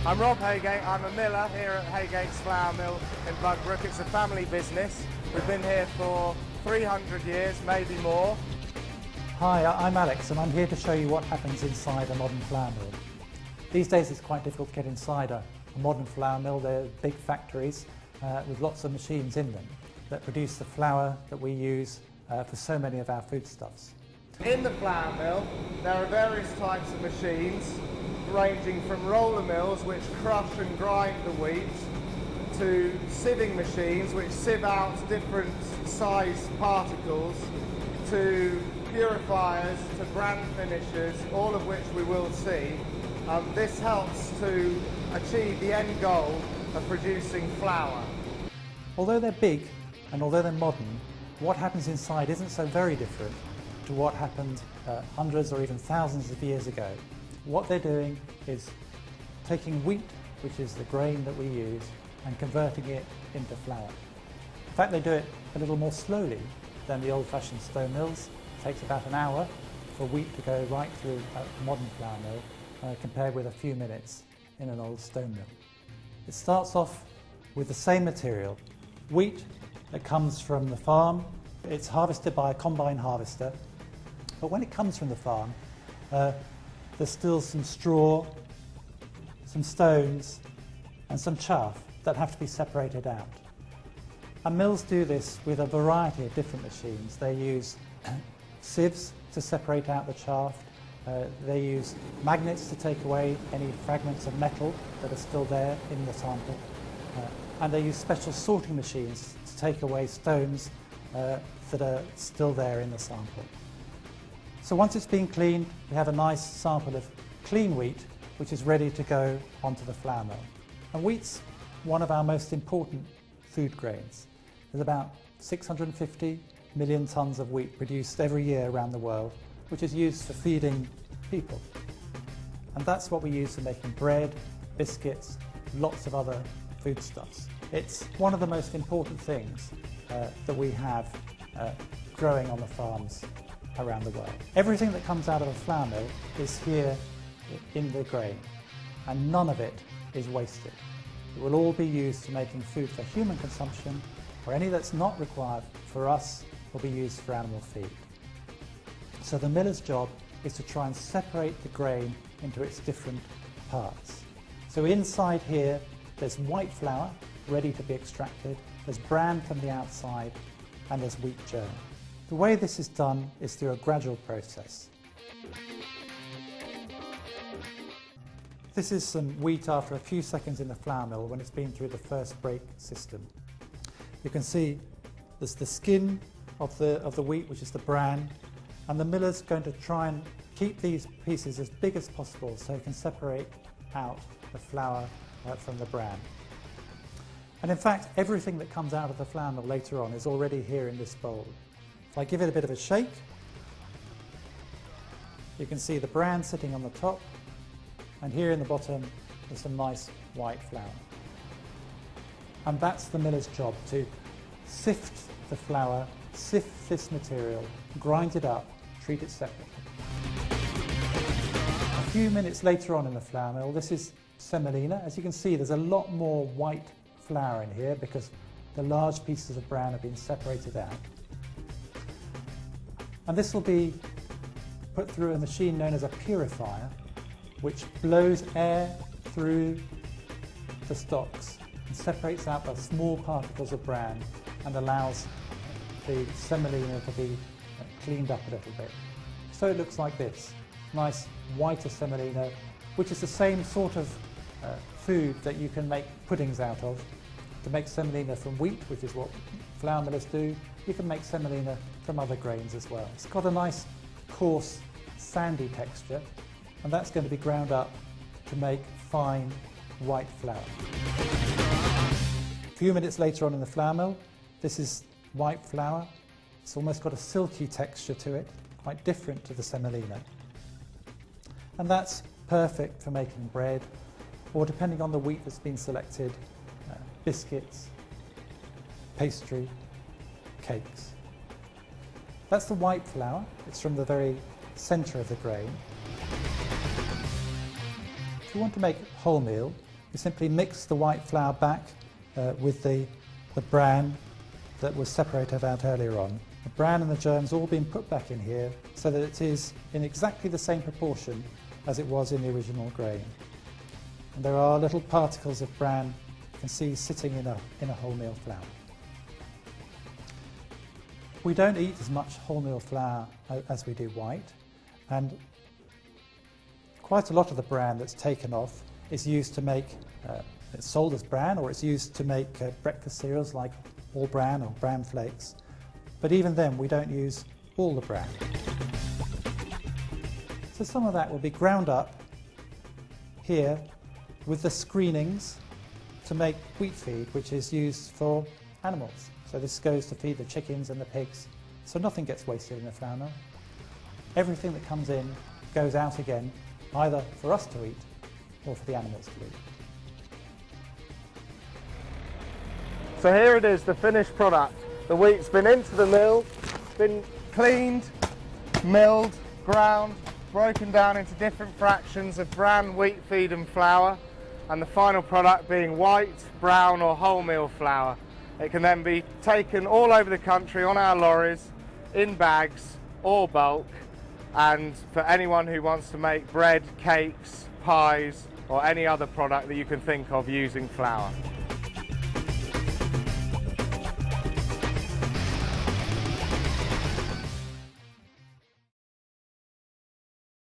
I'm Rob Haygate, I'm a miller here at Haygate's Flour Mill in Bugbrook. It's a family business. We've been here for 300 years, maybe more. Hi, I'm Alex and I'm here to show you what happens inside a modern flour mill. These days it's quite difficult to get inside a modern flour mill. They're big factories with lots of machines in them that produce the flour that we use for so many of our foodstuffs. In the flour mill there are various types of machines ranging from roller mills which crush and grind the wheat to sieving machines which sieve out different size particles to purifiers to brand finishers, all of which we will see. This helps to achieve the end goal of producing flour. Although they're big and although they're modern, what happens inside isn't so very different to what happened hundreds or even thousands of years ago. What they're doing is taking wheat, which is the grain that we use, and converting it into flour. In fact, they do it a little more slowly than the old-fashioned stone mills. It takes about an hour for wheat to go right through a modern flour mill, compared with a few minutes in an old stone mill. It starts off with the same material, wheat that comes from the farm. It's harvested by a combine harvester, but when it comes from the farm, there's still some straw, some stones and some chaff that have to be separated out. And mills do this with a variety of different machines. They use sieves to separate out the chaff, they use magnets to take away any fragments of metal that are still there in the sample, and they use special sorting machines to take away stones that are still there in the sample. So once it's been cleaned, we have a nice sample of clean wheat which is ready to go onto the flour mill. And wheat's one of our most important food grains. There's about 650 million tonnes of wheat produced every year around the world, which is used for feeding people. And that's what we use for making bread, biscuits, lots of other foodstuffs. It's one of the most important things that we have growing on the farms around the world. Everything that comes out of a flour mill is here in the grain, and none of it is wasted. It will all be used for making food for human consumption, or any that's not required for us will be used for animal feed. So the miller's job is to try and separate the grain into its different parts. So inside here there's white flour ready to be extracted, there's bran from the outside, and there's wheat germ. The way this is done is through a gradual process. This is some wheat after a few seconds in the flour mill when it's been through the first break system. You can see there's the skin of the wheat, which is the bran, and the miller's going to try and keep these pieces as big as possible so it can separate out the flour from the bran. And in fact, everything that comes out of the flour mill later on is already here in this bowl. If I give it a bit of a shake, you can see the bran sitting on the top, and here in the bottom is some nice white flour. And that's the miller's job, to sift the flour, sift this material, grind it up, treat it separately. A few minutes later on in the flour mill, this is semolina. As you can see, there's a lot more white flour in here because the large pieces of bran have been separated out. And this will be put through a machine known as a purifier, which blows air through the stalks and separates out the small particles of bran and allows the semolina to be cleaned up a little bit. So it looks like this, nice whiter semolina, which is the same sort of food that you can make puddings out of. To make semolina from wheat, which is what flour millers do, you can make semolina from other grains as well. It's got a nice coarse sandy texture, and that's going to be ground up to make fine white flour. few minutes later on in the flour mill, this is white flour. It's almost got a silky texture to it, quite different to the semolina. And that's perfect for making bread, or depending on the wheat that's been selected, biscuits, pastry, cakes. That's the white flour. It's from the very centre of the grain. If you want to make wholemeal, you simply mix the white flour back with the bran that was separated out earlier on. The bran and the germs all being put back in here so that it is in exactly the same proportion as it was in the original grain. And there are little particles of bran you can see sitting in a wholemeal flour. We don't eat as much wholemeal flour as we do white, and quite a lot of the bran that's taken off is used to make, it's sold as bran, or it's used to make breakfast cereals like all bran or bran flakes. But even then we don't use all the bran. So some of that will be ground up here with the screenings to make wheat feed, which is used for animals. So this goes to feed the chickens and the pigs, so nothing gets wasted in the flour mill. Everything that comes in goes out again, either for us to eat or for the animals to eat. So here it is, the finished product. The wheat's been into the mill, been cleaned, milled, ground, broken down into different fractions of bran, wheat feed and flour, and the final product being white, brown or wholemeal flour. It can then be taken all over the country on our lorries, in bags or bulk, and for anyone who wants to make bread, cakes, pies or any other product that you can think of using flour.